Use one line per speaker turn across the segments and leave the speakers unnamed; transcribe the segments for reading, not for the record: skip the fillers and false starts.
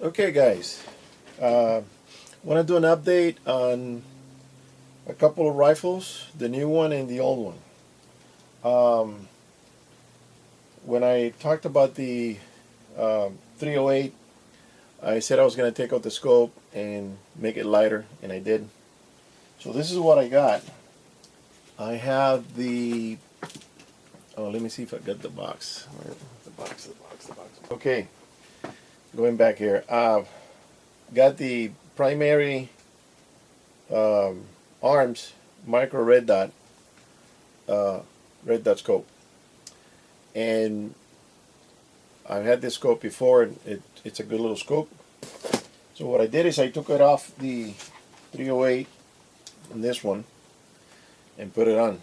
Okay, guys, want to do an update on a couple of rifles, the new one and the old one. When I talked about the 308, I said I was going to take out the scope and make it lighter, and I did. So this is what I got. I have the, oh, let me see if I got the box. The box. Okay, going back here. Got the primary arms micro red dot scope, and I've had this scope before, and it's a good little scope. So what I did is I took it off the 308 and this one and put it on.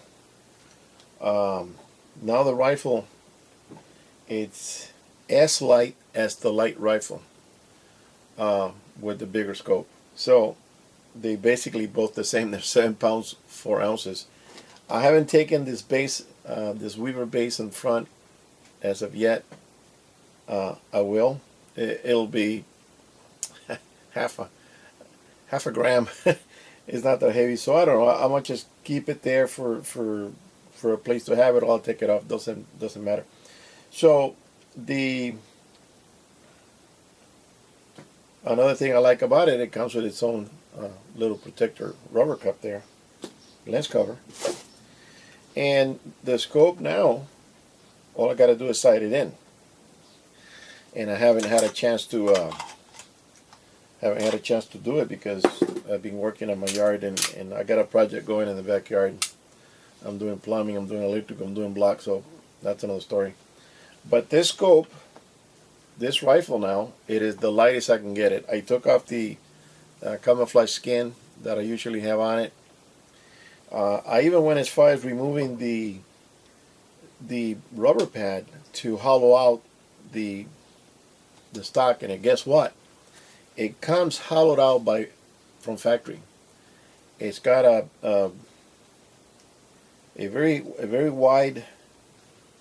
Now the rifle, it's as light as the light rifle with the bigger scope. So they basically both the same. They're 7 pounds 4 ounces. I haven't taken this base, this Weaver base in front as of yet. I will. It'll be half a gram. It's not that heavy, so I don't know. I might just keep it there for a place to have it. I'll take it off. Doesn't matter. So another thing I like about it, it comes with its own little protector rubber cup there, lens cover. And the scope now, all I got to do is sight it in. And I haven't had a chance to do it because I've been working on my yard, and I got a project going in the backyard. I'm doing plumbing, I'm doing electrical, I'm doing block, so that's another story. But this scope, this rifle now, it is the lightest I can get it. I took off the camouflage skin that I usually have on it. I even went as far as removing the rubber pad to hollow out the stock, and guess what? It comes hollowed out from factory. It's got a very wide,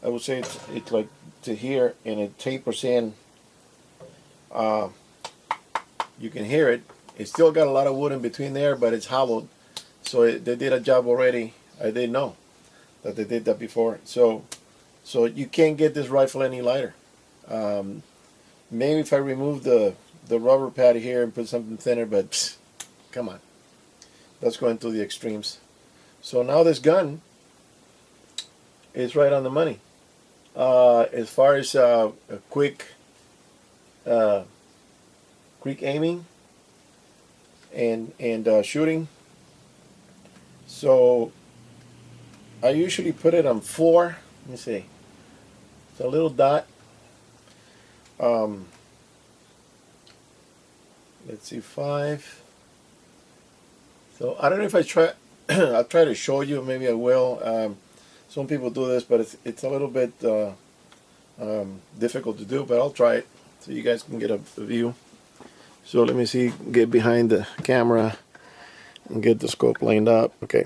I would say it's like to here, and it tapers in. You can hear it. It's still got a lot of wood in between there, but it's hollowed. So they did a job already. I didn't know that they did that before. So you can't get this rifle any lighter. Maybe if I remove the rubber pad here and put something thinner, but psst, come on. That's going to the extremes. So now this gun is right on the money. As far as a quick aiming and shooting. So I usually put it on 4. Let me see. It's a little dot. Let's see, 5. So I don't know if I try. I'll try to show you. Maybe I will. Some people do this, but it's a little bit difficult to do. But I'll try it so you guys can get a view. So let me see. Get behind the camera and get the scope lined up. Okay.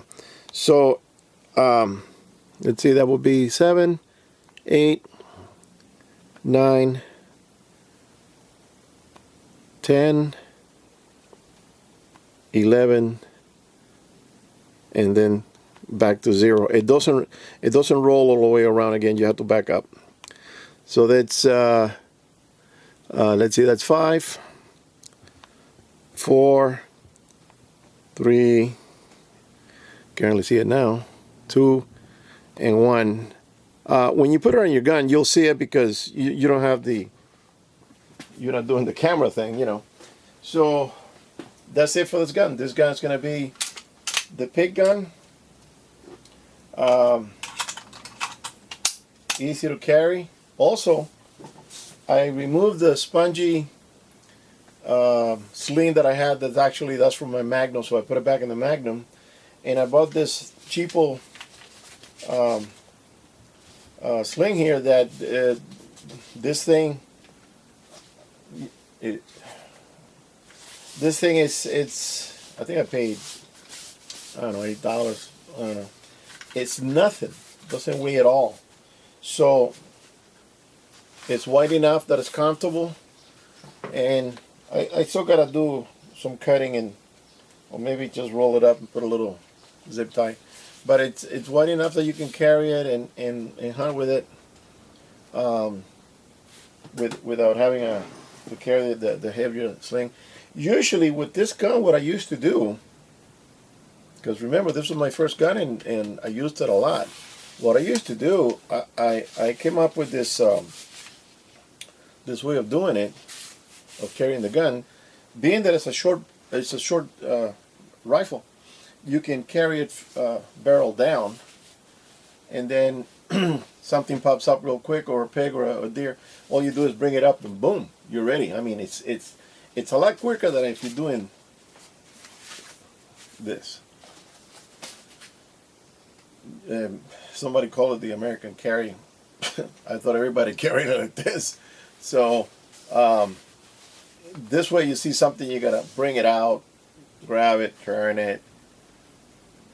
So let's see. That would be 7, 8, 9, 10, 11, and then back to 0. It doesn't roll all the way around again. You have to back up. So that's let's see, that's 5, 4, 3, can't really see it now, 2, and 1. When you put it on your gun, you'll see it because you don't have you're not doing the camera thing, you know. So that's it for this gun. This gun's going to be the pig gun. Easy to carry. Also, I removed the spongy sling that I had. That's from my Magnum, so I put it back in the Magnum. And I bought this cheapo sling here that this thing is, I think I paid, I don't know, $8. I don't know. It's nothing. Doesn't weigh at all. So it's wide enough that it's comfortable, and I still gotta do some cutting, and or maybe just roll it up and put a little zip tie. But it's wide enough that you can carry it and hunt with it, um, without having to carry the heavier sling. Usually with this gun, what I used to do, because remember this was my first gun, and I used it a lot. What I used to do, I came up with this way of doing it, of carrying the gun, being that it's a short rifle. You can carry it barrel down, and then something pops up real quick, or a pig or a deer. All you do is bring it up, and boom, you're ready. I mean, it's a lot quicker than if you're doing this. Somebody called it the American carry. I thought everybody carried it like this. So this way, you see something, you gotta bring it out, grab it, turn it,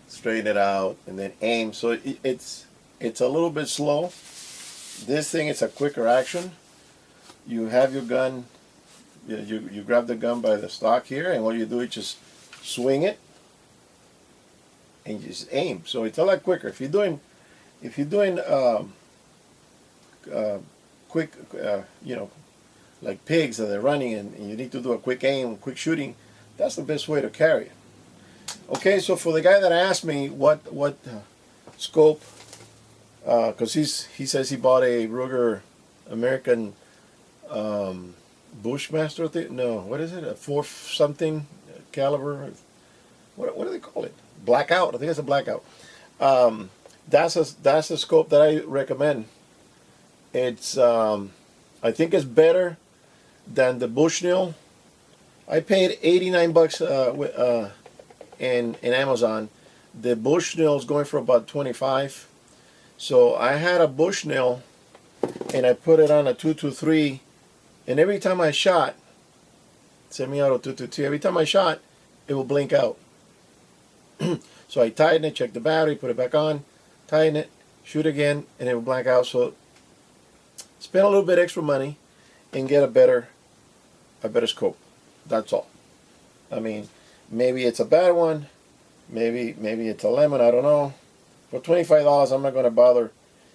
straighten it out, and then aim. So it's a little bit slow. This thing is a quicker action. You have your gun, you grab the gun by the stock here, and what you do is just swing it and just aim. So it's a lot quicker. If you're doing quick, like pigs that are running, and you need to do a quick aim, quick shooting, that's the best way to carry it. Okay, so for the guy that asked me what scope, because he says he bought a Ruger American Bushmaster thing. No, what is it? A 4 something caliber. What do they call it? Blackout. I think it's a Blackout. That's a scope that I recommend. It's I think it's better than the Bushnell. I paid $89 in Amazon. The Bushnell is going for about 25. So I had a Bushnell, and I put it on a 223, and every time I shot, semi-auto 223, every time I shot, it will blink out. So I tighten it, check the battery, put it back on, tighten it, shoot again, and it will blank out. So spend a little bit extra money and get a better scope. That's all. I mean, maybe it's a bad one, maybe it's a lemon, I don't know. For $25, I'm not going to bother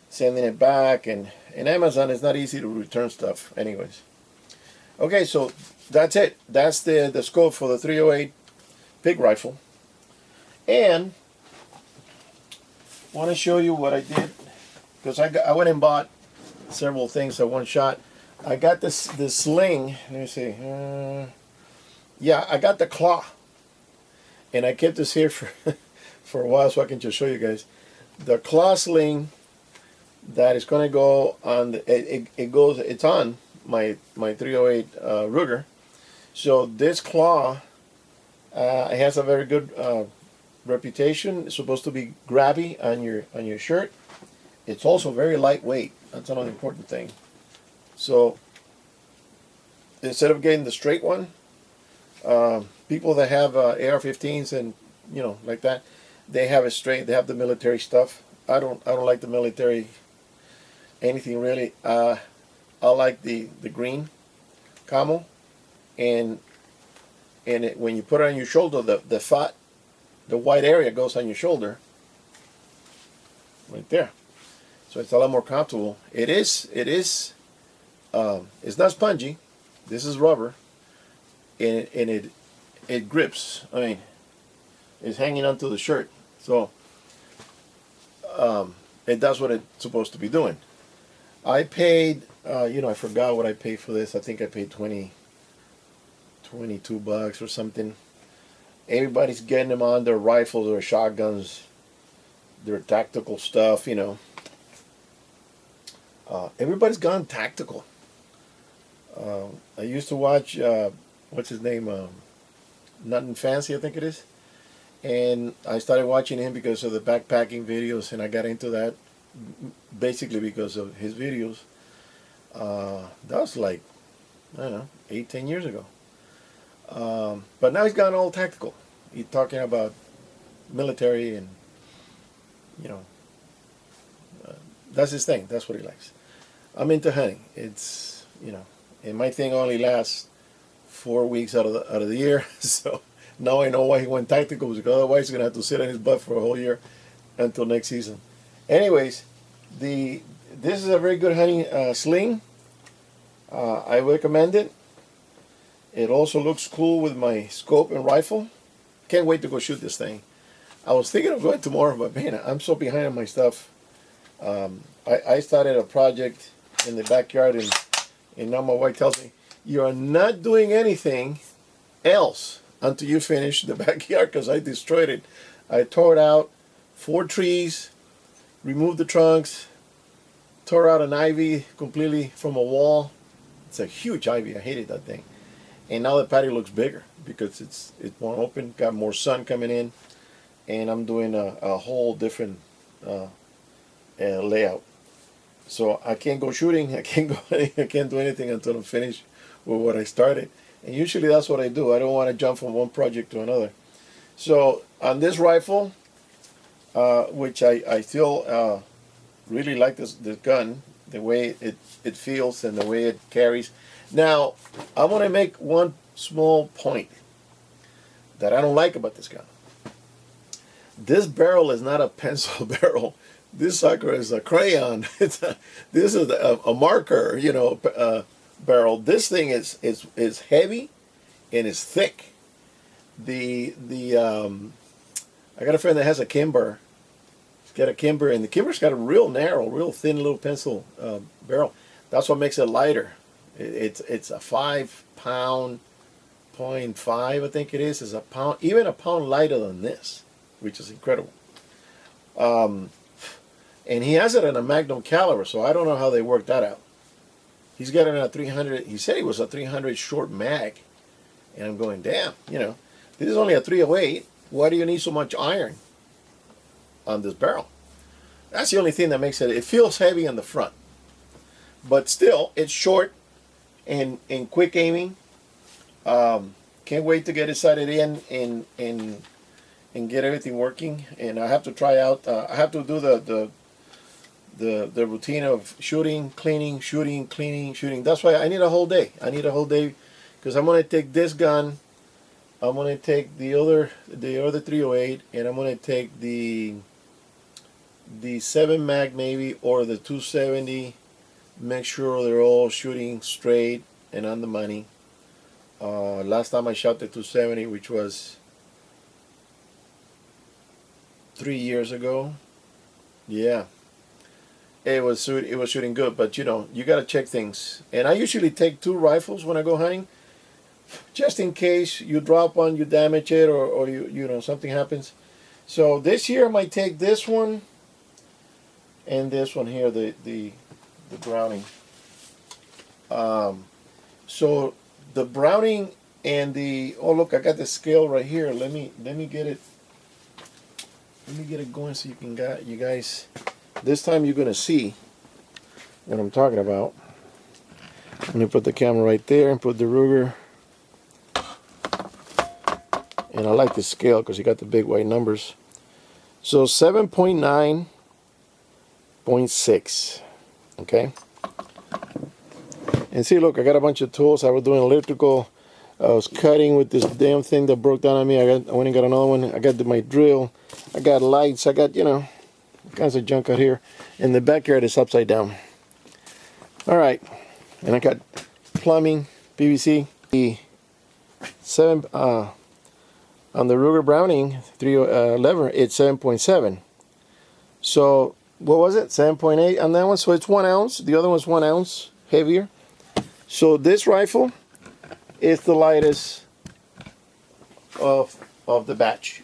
sending it back, and Amazon is not easy to return stuff anyways. Okay, so that's it. That's the scope for the 308 pig rifle. And I want to show you what I did, because I went and bought several things at one shot. I got this sling. Let me see. Yeah, I got the claw, and I kept this here for a while so I can just show you guys. The claw sling that is going to go on it's on my 308 Ruger. So this claw it has a very good reputation. It's supposed to be grabby on your shirt. It's also very lightweight. That's another important thing. So instead of getting the straight one, people that have AR-15s and like that, they have it straight. They have the military stuff. I don't like the military anything really. I like the green camo, and when you put it on your shoulder, the white area goes on your shoulder right there. So it's a lot more comfortable. It's not spongy. This is rubber, and it grips. I mean, it's hanging onto the shirt. So it does what it's supposed to be doing. I paid, I forgot what I paid for this. I think I paid $22 or something. Everybody's getting them on their rifles, their shotguns, their tactical stuff, everybody's gone tactical. I used to watch, what's his name? Nothing Fancy, I think it is. And I started watching him because of the backpacking videos, and I got into that basically because of his videos. That was like, I don't know, 8-10 years ago. But now he's gone all tactical. He's talking about military, and that's his thing. That's what he likes. I'm into hunting. It's and my thing only lasts 4 weeks out of the year. So now I know why he went tactical, because otherwise he's gonna have to sit on his butt for a whole year until next season. Anyways, this is a very good hunting sling. I recommend it. It also looks cool with my scope and rifle. Can't wait to go shoot this thing. I was thinking of going tomorrow, but man, I'm so behind on my stuff. I started a project in the backyard, and now my wife tells me, you are not doing anything else until you finish the backyard, because I destroyed it. I tore out 4 trees, removed the trunks, tore out an ivy completely from a wall. It's a huge ivy. I hated that thing. And now the patio looks bigger because it's more open, got more sun coming in, and I'm doing a whole different layout. So I can't go shooting. I can't do anything until I'm finished with what I started. And usually that's what I do. I don't want to jump from one project to another. So on this rifle, which I still really like this gun, the way it feels and the way it carries. Now, I want to make one small point that I don't like about this gun. This barrel is not a pencil barrel. This sucker is a crayon. This is a marker, barrel. This thing is heavy and it's thick. I got a friend that has a Kimber. He's got a Kimber, and the Kimber's got a real narrow, real thin little pencil barrel. That's what makes it lighter. It's a 5 pound, 0.5, I think it is. It's a pound, even a pound lighter than this, which is incredible. And he has it in a Magnum caliber, so I don't know how they worked that out. He's got it in a 300. He said it was a 300 short mag, and I'm going, damn, this is only a 308. Why do you need so much iron on this barrel? That's the only thing that makes it. It feels heavy in the front, but still, it's short and quick aiming. Can't wait to get it sighted in and get everything working. And I have to try out. I have to do the routine of shooting, cleaning, shooting, cleaning, shooting. That's why I need a whole day. I need a whole day because I'm gonna take this gun. I'm gonna take the other 308, and I'm gonna take the 7 mag maybe, or the 270. Make sure they're all shooting straight and on the money. Last time I shot the 270, which was 3 years ago. Yeah, it was shooting good, but you got to check things. And I usually take 2 rifles when I go hunting, just in case you drop one, you damage it, or something happens. So this year I might take this one and this one here, the Browning. So the Browning and the, oh look, I got the scale right here. Let me get it. Let me get it going so you guys. This time you're gonna see what I'm talking about. Let me put the camera right there and put the Ruger. And I like the scale because you got the big white numbers. So 7.9.6. Okay. And see, look, I got a bunch of tools. I was doing electrical. I was cutting with this damn thing that broke down on me. I went and got another one. I got my drill. I got lights. I got, all kinds of junk out here. And the backyard is upside down. All right. And I got plumbing, PVC. The 7 on the Ruger Browning 311, it's 7.7. So what was it? 7.8 on that one. So it's 1 ounce. The other one's 1 ounce heavier. So this rifle is the lightest of the batch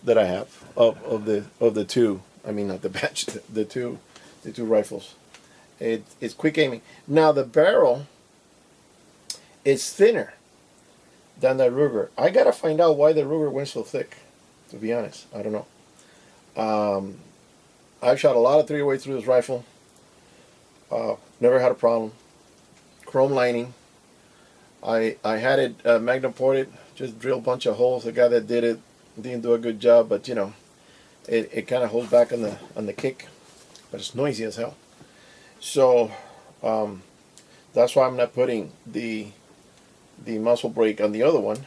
that I have of the two. I mean, not the batch, the two rifles. It's quick aiming. Now the barrel is thinner than the Ruger. I gotta find out why the Ruger went so thick. To be honest, I don't know. I've shot a lot of 308 through this rifle. Never had a problem. Chrome lining. I had it Magnum ported. Just drilled a bunch of holes. The guy that did it didn't do a good job, but it kind of holds back on the kick. But it's noisy as hell. So that's why I'm not putting the the muzzle brake on the other one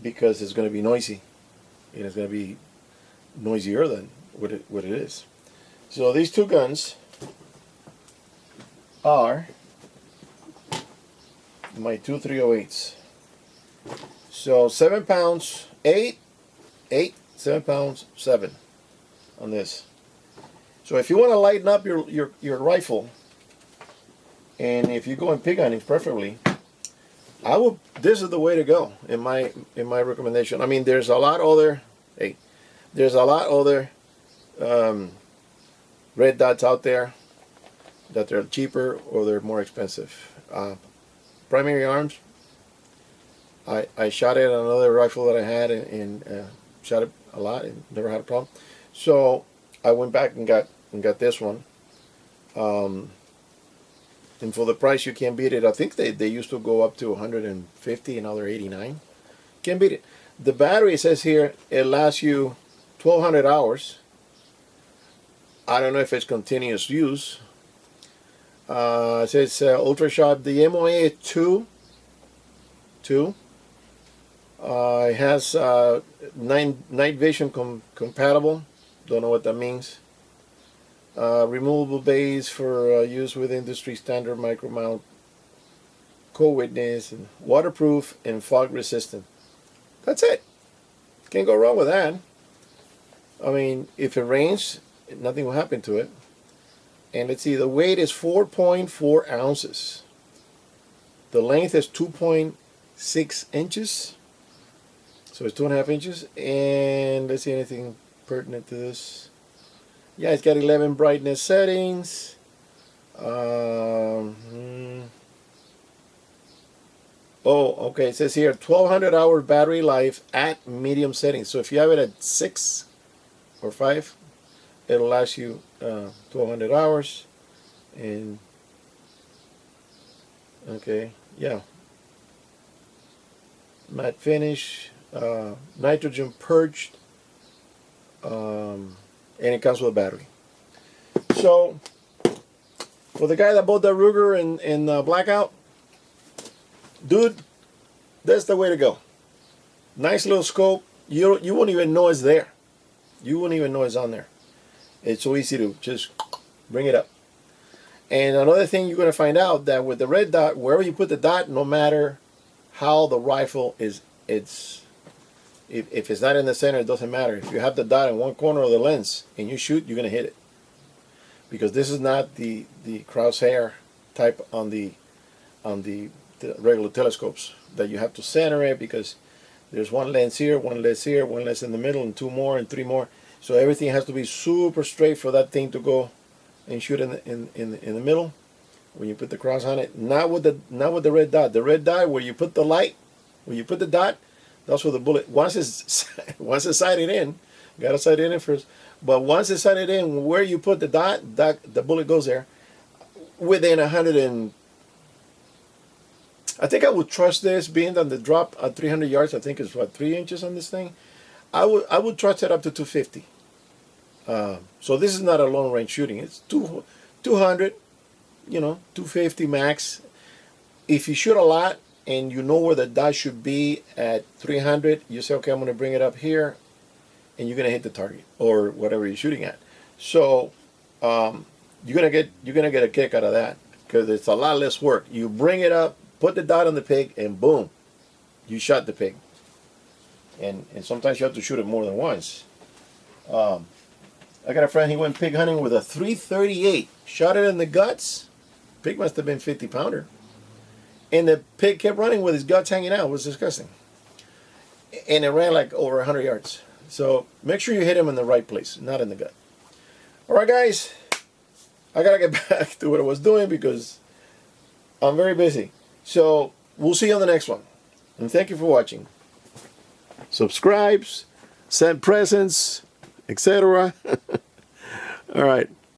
because it's going to be noisy, and it's going to be noisier than what it is. So these two guns are my two 308s. So 7 pounds, 8, 7 pounds, 7 on this. So if you want to lighten up your rifle, and if you go in pig hunting preferably, this is the way to go in my recommendation. I mean, there's a lot other red dots out there that they're cheaper or they're more expensive. Primary arms, I shot it on another rifle that I had and shot it a lot and never had a problem. So I went back and got this one. And for the price, you can't beat it. I think they used to go up to 150, and now they're 89. Can't beat it. The battery, it says here, it lasts you 1,200 hours. I don't know if it's continuous use. It says ultra sharp. The MOA is 2. It has night vision compatible. Don't know what that means. Removable base for use with industry standard micro mount, co-witness, and waterproof and fog resistant. That's it. Can't go wrong with that. I mean, if it rains, nothing will happen to it. And let's see, the weight is 4.4 ounces. The length is 2.6 inches. So it's 2.5 inches. And let's see anything pertinent to this. Yeah, it's got 11 brightness settings. Oh, okay. It says here 1,200 hour battery life at medium settings. So if you have it at 6 or 5, it'll last you 1,200 hours. And okay, yeah. Matte finish, nitrogen purged. And it comes with a battery. So, for the guy that bought that Ruger in Blackout, dude, that's the way to go. Nice little scope. You won't even know it's there. You won't even know it's on there. It's so easy to just bring it up. And another thing you're going to find out that with the red dot, wherever you put the dot, no matter how the rifle is, if it's not in the center, it doesn't matter. If you have the dot in one corner of the lens and you shoot, you're going to hit it. Because this is not the crosshair type on the regular telescopes that you have to center it, because there's one lens here, one lens here, one lens in the middle, and 2 more and 3 more. So everything has to be super straight for that thing to go and shoot in the middle when you put the cross on it. Not with the red dot. The red dot, where you put the light, where you put the dot, that's where the bullet, once it's sighted in, you gotta sight it in first, but once it's sighted in, where you put the dot, the bullet goes there within 100 and, I think I would trust this, being that the drop at 300 yards, I think is what, 3 inches on this thing. I would trust it up to 250. So this is not a long range shooting. It's 200, 250 max. If you shoot a lot, and you know where the dot should be at 300, you say, okay, I'm going to bring it up here, and you're going to hit the target or whatever you're shooting at. So you're gonna get a kick out of that, because it's a lot less work. You bring it up, put the dot on the pig, and boom, you shot the pig. And sometimes you have to shoot it more than once. I got a friend, he went pig hunting with a 338, shot it in the guts. Pig must have been 50 pounder. And the pig kept running with his guts hanging out. It was disgusting. And it ran like over 100 yards. So make sure you hit him in the right place, not in the gut. All right, guys. I got to get back to what I was doing because I'm very busy. So we'll see you on the next one. And thank you for watching. Subscribe, send presents, etc. All right.